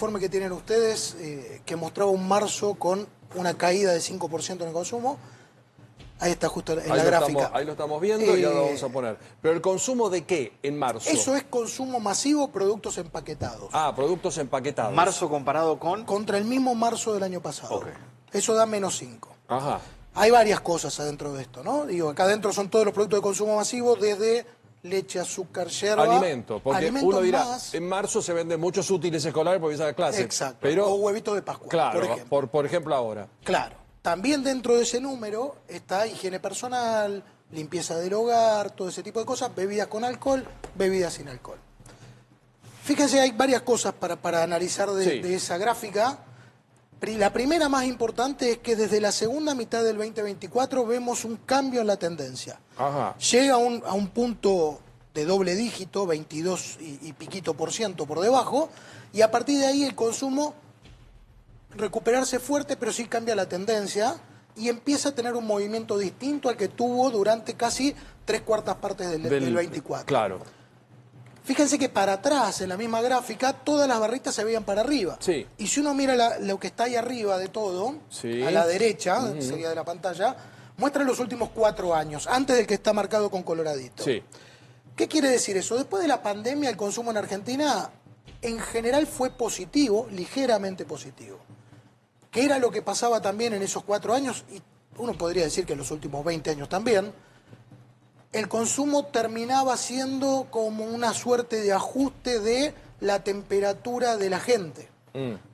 informe que tienen ustedes, que mostraba un marzo con una caída de 5% en el consumo. Ahí está justo en la gráfica. Ahí lo estamos viendo y ahora lo vamos a poner. ¿Pero el consumo de qué en marzo? Eso es consumo masivo, productos empaquetados. Ah, productos empaquetados. ¿Marzo comparado con? Contra el mismo marzo del año pasado. Ok. Eso da -5. Ajá. Hay varias cosas adentro de esto, ¿no? Digo, acá adentro son todos los productos de consumo masivo, desde leche, azúcar, yerba... Alimento, porque uno dirá, más, en marzo se venden muchos útiles escolares porque empieza la clase. exacto, Pero, o huevitos de Pascua, claro, por ejemplo. por ejemplo ahora. Claro. También dentro de ese número está higiene personal, limpieza del hogar, todo ese tipo de cosas, bebidas con alcohol, bebidas sin alcohol. Fíjense, hay varias cosas para analizar de esa gráfica. La primera más importante es que desde la segunda mitad del 2024 vemos un cambio en la tendencia. Ajá. Llega a un punto de doble dígito, 22 y piquito % por debajo, y a partir de ahí el consumo recuperarse fuerte, pero sí cambia la tendencia y empieza a tener un movimiento distinto al que tuvo durante casi 3/4 partes del 24. Claro. Fíjense que para atrás, en la misma gráfica, todas las barritas se veían para arriba. Sí. Y si uno mira lo que está ahí arriba de todo, Sí. a la derecha, sería de la pantalla, muestra los últimos 4 años, antes del que está marcado con coloradito. Sí. ¿Qué quiere decir eso? Después de la pandemia, el consumo en Argentina, en general, fue positivo, ligeramente positivo. ¿Qué era lo que pasaba también en esos 4 años? Y uno podría decir que en los últimos 20 años también. El consumo terminaba siendo como una suerte de ajuste de la temperatura de la gente.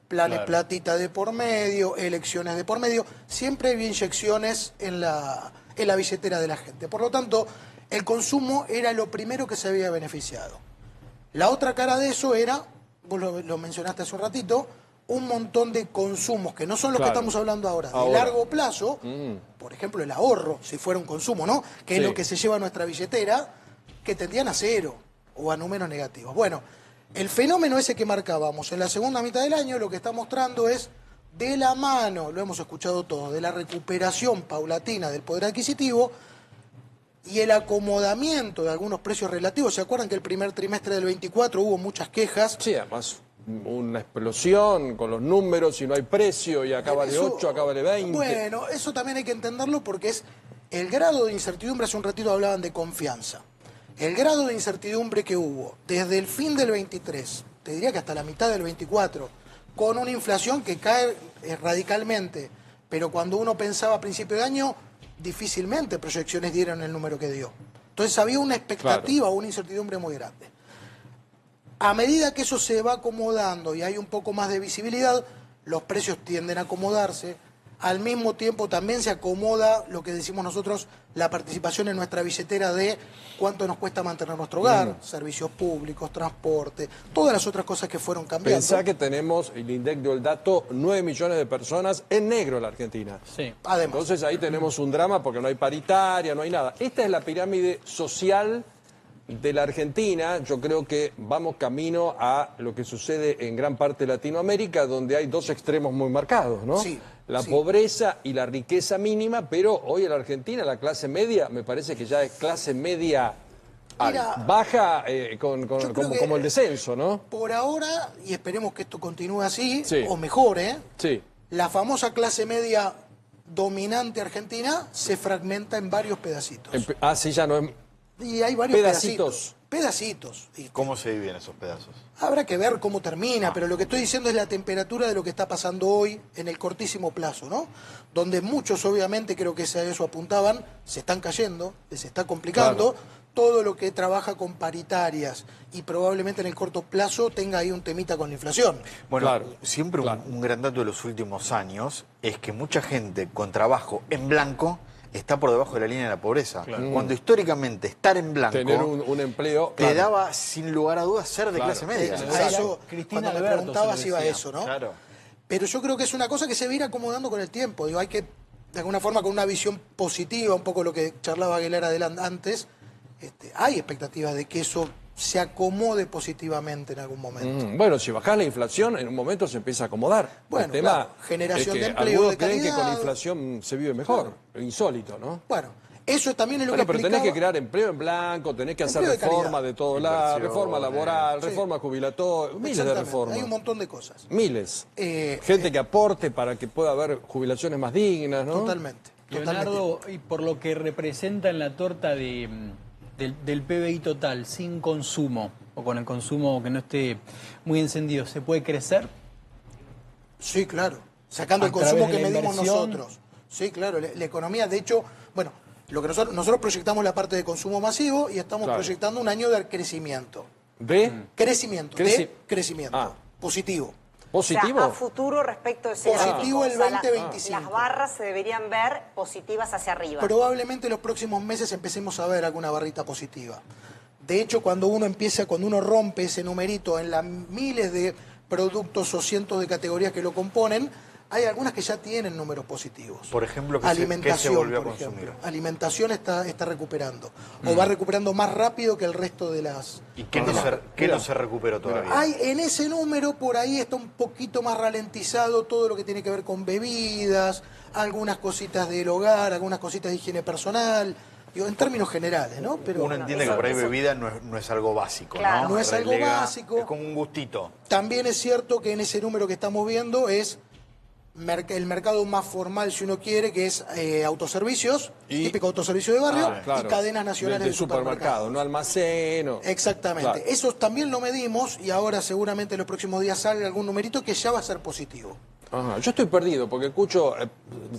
Planes platita de por medio, elecciones de por medio. Siempre había inyecciones en la billetera de la gente. Por lo tanto, el consumo era lo primero que se había beneficiado. La otra cara de eso era, vos lo mencionaste hace un ratito, un montón de consumos que no son los que estamos hablando ahora, de largo plazo, por ejemplo el ahorro, si fuera un consumo, ¿no? Que es lo que se lleva a nuestra billetera, que tendían a cero o a números negativos. Bueno, el fenómeno ese que marcábamos en la segunda mitad del año lo que está mostrando es, de la mano, lo hemos escuchado todos, de la recuperación paulatina del poder adquisitivo y el acomodamiento de algunos precios relativos. ¿Se acuerdan que el primer trimestre del 24 hubo muchas quejas? Sí, además una explosión con los números y no hay precio y acaba de 8, acaba de 20. Bueno, eso también hay que entenderlo porque es el grado de incertidumbre. Hace un ratito hablaban de confianza. El grado de incertidumbre que hubo desde el fin del 23, te diría que hasta la mitad del 24, con una inflación que cae radicalmente, pero cuando uno pensaba a principio de año, difícilmente proyecciones dieron el número que dio. Entonces había una expectativa, una incertidumbre muy grande. A medida que eso se va acomodando y hay un poco más de visibilidad, los precios tienden a acomodarse. Al mismo tiempo también se acomoda lo que decimos nosotros, la participación en nuestra billetera de cuánto nos cuesta mantener nuestro hogar, servicios públicos, transporte, todas las otras cosas que fueron cambiando. Pensá que tenemos, el INDEC dio el dato, 9 millones de personas en negro en la Argentina. Sí. Además. Entonces ahí tenemos un drama porque no hay paritaria, no hay nada. Esta es la pirámide social de la Argentina. Yo creo que vamos camino a lo que sucede en gran parte de Latinoamérica, donde hay dos extremos muy marcados, ¿no? Sí, la sí. pobreza y la riqueza mínima, pero hoy en la Argentina la clase media me parece que ya es clase media Mira, baja yo creo que como el descenso, ¿no? por ahora, y esperemos que esto continúe así, Sí. o mejore, Sí. la famosa clase media dominante argentina se fragmenta en varios pedacitos. Sí, ya no es... Y hay varios Pedacitos. pedacitos. Y ¿Cómo se dividen esos pedazos? habrá que ver cómo termina, pero lo que estoy diciendo es la temperatura de lo que está pasando hoy en el cortísimo plazo, ¿no? Donde muchos, obviamente, creo que a eso apuntaban, se están cayendo, les está complicando. Claro. Todo lo que trabaja con paritarias y probablemente en el corto plazo tenga ahí un temita con la inflación. Bueno, Claro, siempre claro. un gran dato de los últimos años es que mucha gente con trabajo en blanco está por debajo de la línea de la pobreza. Cuando históricamente estar en blanco Tener un empleo... te daba, sin lugar a dudas, ser de clase media. A eso, Cristina cuando me Alberto preguntabas se lo iba a decía. eso, ¿no? Claro. Pero yo creo que es una cosa que se va a ir acomodando con el tiempo. Digo, hay que, de alguna forma, con una visión positiva, un poco lo que charlaba Aguilar antes, hay expectativas de que eso se acomode positivamente en algún momento. Bueno, si bajás la inflación, en un momento se empieza a acomodar. Bueno, el tema claro, generación es que de empleo algunos de creen que con la calidad. inflación se vive mejor. Insólito, ¿no? Bueno, Eso también es lo Bueno, que pero tenés que crear empleo en blanco, tenés que hacer Empleo de reforma calidad. de todos lados, Inversiones. reforma laboral, Sí. reforma jubilatoria, miles de Exactamente, reformas. hay un montón de cosas. Miles. Eh, Gente que aporte para que pueda haber jubilaciones más dignas, ¿no? Totalmente. Leonardo, y por lo que representa en la torta del PBI total, sin consumo, o con el consumo que no esté muy encendido, ¿se puede crecer? Sí, claro. Sacando A el consumo través de que la medimos inversión. nosotros. Sí, claro. La economía, de hecho, bueno, lo que nosotros proyectamos la parte de consumo masivo y estamos Claro. proyectando un año de crecimiento. ¿De Crecimiento, Creci- crecimiento. Ah. Positivo. positivo? O sea, a futuro respecto de ese Positivo gráfico. el O sea, 2025. las barras se deberían ver positivas hacia arriba. Probablemente en los próximos meses empecemos a ver alguna barrita positiva. De hecho, cuando uno rompe ese numerito en las miles de productos o cientos de categorías que lo componen, hay algunas que ya tienen números positivos. Por ejemplo, ¿qué se alimentación, volvió a por consumir? ejemplo. Alimentación está recuperando. O va recuperando más rápido que el resto de las... ¿Y qué no se recuperó todavía? Hay en ese número, por ahí está un poquito más ralentizado todo lo que tiene que ver con bebidas, algunas cositas del hogar, algunas cositas de higiene personal, digo, en términos generales, ¿no? Pero Uno entiende que por ahí bebida no es algo básico, Claro. ¿no? No es algo básico. Es como un gustito. también es cierto que en ese número que estamos viendo es el mercado más formal, si uno quiere, que es autoservicios, Y- típico autoservicio de barrio, Claro. y cadenas nacionales de de supermercado, no almaceno. Exactamente. Claro. Eso también lo medimos y ahora seguramente en los próximos días salga algún numerito que ya va a ser positivo. Ajá. Yo estoy perdido porque escucho,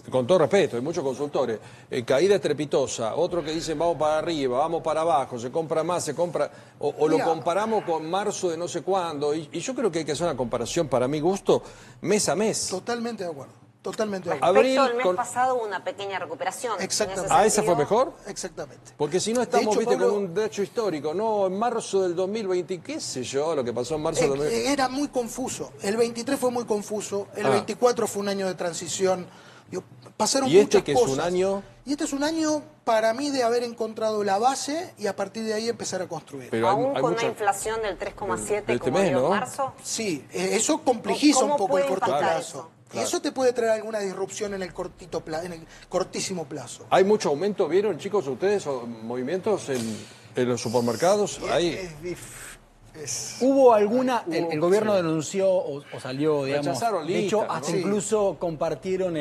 con todo respeto, hay muchos consultores, caída estrepitosa, otros que dicen vamos para arriba, vamos para abajo, se compra más, se compra, o lo Mira. comparamos con marzo de no sé cuándo, y yo creo que hay que hacer una comparación, para mi gusto, mes a mes. Totalmente de acuerdo. Totalmente de acuerdo. Respecto Abril al mes con- pasado hubo una pequeña recuperación. En ese Exactamente. ¿Ah, esa fue sentido, mejor? Exactamente. Porque si no estamos, hecho, viste, Pablo- con un derecho histórico, no, en marzo del 2020, qué sé yo, lo que pasó en marzo del 2020. Era muy confuso. El 23 fue muy confuso. El Ah. 24 fue un año de transición. Digo, pasaron ¿Y este muchas que es un cosas. año? Y este es un año para mí de haber encontrado la base y a partir de ahí empezar a construir. Pero aún hay con mucha- una inflación del 3,7 de este como mes, dio ¿no? en marzo. Sí, eso complejiza ¿Cómo un poco el puede corto impactar plazo. eso? Y eso te puede traer alguna disrupción en el cortísimo plazo. ¿Hay mucho aumento, vieron, chicos, ustedes, o movimientos en los supermercados? Hay. ¿Hubo alguna, el gobierno denunció o salió, digamos, Rechazaron de hecho, listas, ¿no? hasta Sí. incluso compartieron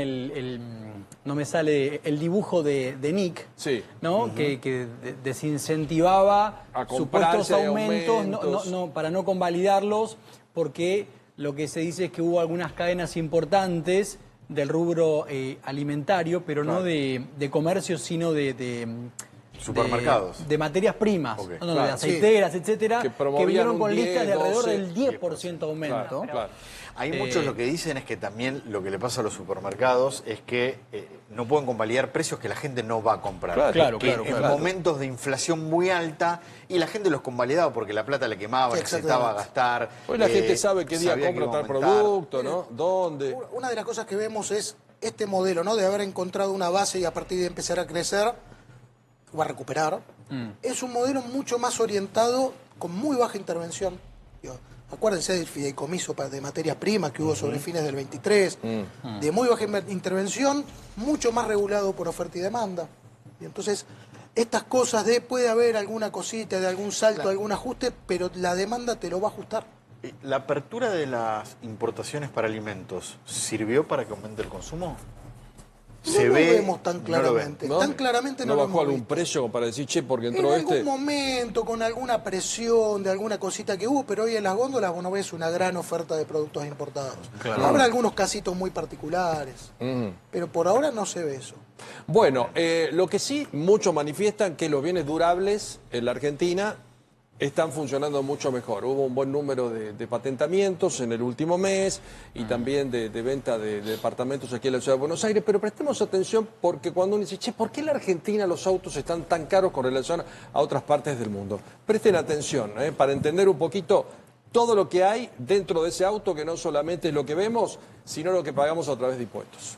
no me sale, el dibujo de Nick, Sí. ¿no? Que desincentivaba A supuestos comprarse aumentos, aumentos. para no convalidarlos, porque lo que se dice es que hubo algunas cadenas importantes del rubro alimentario, pero no de comercio, sino de Supermercados. de materias primas, Ok. ¿no? Claro. De aceiteras, etcétera, Que que promovían vinieron un con 10, listas de alrededor 12, del 10% aumento. Claro. Hay muchos lo que dicen es que también lo que le pasa a los supermercados es que no pueden convalidar precios que la gente no va a comprar. Claro, Que claro, en claro. momentos de inflación muy alta y la gente los convalidaba porque la plata le quemaba, necesitaba Exactamente. gastar. Hoy la gente sabe qué día sabía que compra iba a tal aumentar. producto, ¿no? ¿Dónde? Una de las cosas que vemos es este modelo, ¿no? De haber encontrado una base y a partir de empezar a crecer o a recuperar. Es un modelo mucho más orientado, con muy baja intervención. Digo, acuérdense del fideicomiso de materias primas que hubo sobre fines del 23, de muy baja intervención, mucho más regulado por oferta y demanda. Y entonces, estas cosas puede haber alguna cosita, de algún salto, algún ajuste, pero la demanda te lo va a ajustar. ¿La apertura de las importaciones para alimentos sirvió para que aumente el consumo? No lo vemos tan claramente. ¿No? Tan claramente no, ¿No lo bajó hemos algún visto. precio como para decir, che, porque En entró algún este? momento, con alguna presión de alguna cosita que hubo, pero hoy en las góndolas vos no ves una gran oferta de productos importados. Habrá algunos casitos muy particulares, pero por ahora no se ve eso. Bueno, lo que sí muchos manifiestan que los bienes durables en la Argentina están funcionando mucho mejor. Hubo un buen número de patentamientos en el último mes y también de venta de departamentos aquí en la ciudad de Buenos Aires, pero prestemos atención porque cuando uno dice, che, ¿por qué en la Argentina los autos están tan caros con relación a otras partes del mundo? Presten atención, para entender un poquito todo lo que hay dentro de ese auto, que no solamente es lo que vemos, sino lo que pagamos a través de impuestos.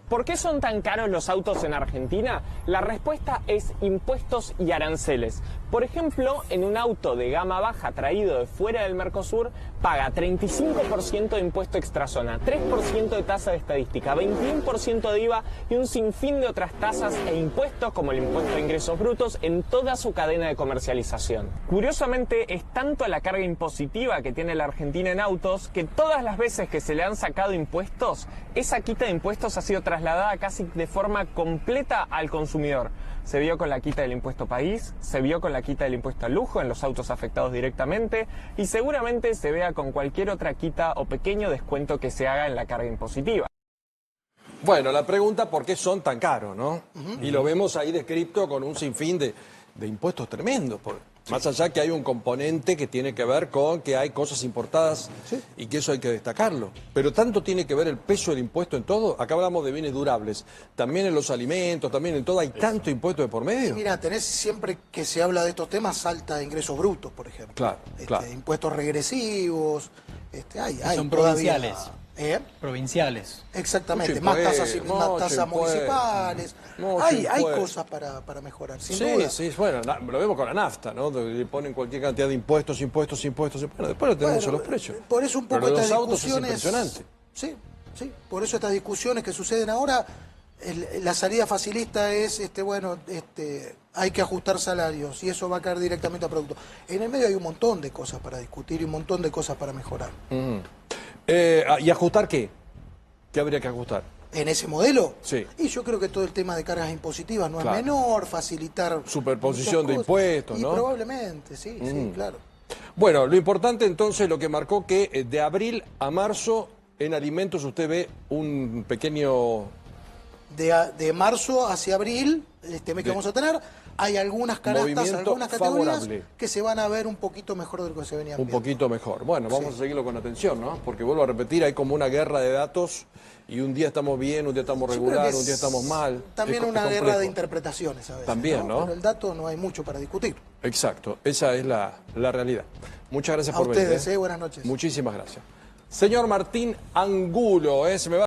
¿Por qué son tan caros los autos en Argentina? La respuesta es impuestos y aranceles. Por ejemplo, en un auto de gama baja traído de fuera del Mercosur, paga 35% de impuesto extrazona, 3% de tasa de estadística, 21% de IVA y un sinfín de otras tasas e impuestos como el impuesto de ingresos brutos en toda su cadena de comercialización. Curiosamente, es tanto la carga impositiva que tiene la Argentina en autos que todas las veces que se le han sacado impuestos, esa quita de impuestos ha sido trasladada casi de forma completa al consumidor. Se vio con la quita del impuesto país, se vio con la quita del impuesto al lujo en los autos afectados directamente y seguramente se vea con cualquier otra quita o pequeño descuento que se haga en la carga impositiva. Bueno, la pregunta, ¿por qué son tan caros, no? Y lo vemos ahí descrito con un sinfín de impuestos tremendos. Más allá que hay un componente que tiene que ver con que hay cosas importadas y que eso hay que destacarlo. Pero tanto tiene que ver el peso del impuesto en todo. Acá hablamos de bienes durables. También en los alimentos, también en todo hay tanto impuesto de por medio. Mira, tenés siempre que se habla de estos temas, salta de ingresos brutos, por ejemplo. Claro, claro. Impuestos regresivos. Hay son todavía, provinciales. Provinciales. Exactamente, Mucho más impuesto, tasas municipales. mucho Hay impuesto. cosas para mejorar, sin Sí, duda. sí, bueno, lo vemos con la nafta, ¿no? Le ponen cualquier cantidad de impuestos. Bueno, después lo tenemos a los precios. Por eso un poco Pero de estas los autos es discusiones. impresionante. Sí, por eso estas discusiones que suceden ahora, la salida facilista es, hay que ajustar salarios y eso va a caer directamente a producto. En el medio hay un montón de cosas para discutir y un montón de cosas para mejorar. ¿Y ajustar qué? ¿Qué habría que ajustar? ¿En ese modelo? Sí. Y yo creo que todo el tema de cargas impositivas no Claro. es menor, facilitar... Superposición muchas de cosas. impuestos, Y ¿no? probablemente, sí, claro. Bueno, lo importante entonces, lo que marcó que de abril a marzo en alimentos usted ve un pequeño... De marzo hacia abril, este mes que vamos a tener, hay algunas canastas, movimiento algunas categorías favorable. que se van a ver un poquito mejor de lo que se venían viendo. poquito mejor. Bueno, vamos a seguirlo con atención, ¿no? Porque vuelvo a repetir, hay como una guerra de datos y un día estamos bien, un día estamos Yo creo regular, que un día estamos mal. También Es una complejo. guerra de interpretaciones a veces. También, ¿no? Pero el dato no hay mucho para discutir. Exacto, esa es la realidad. Muchas gracias A por venir. ustedes, buenas noches. Muchísimas gracias. Señor Martín Angulo, se me va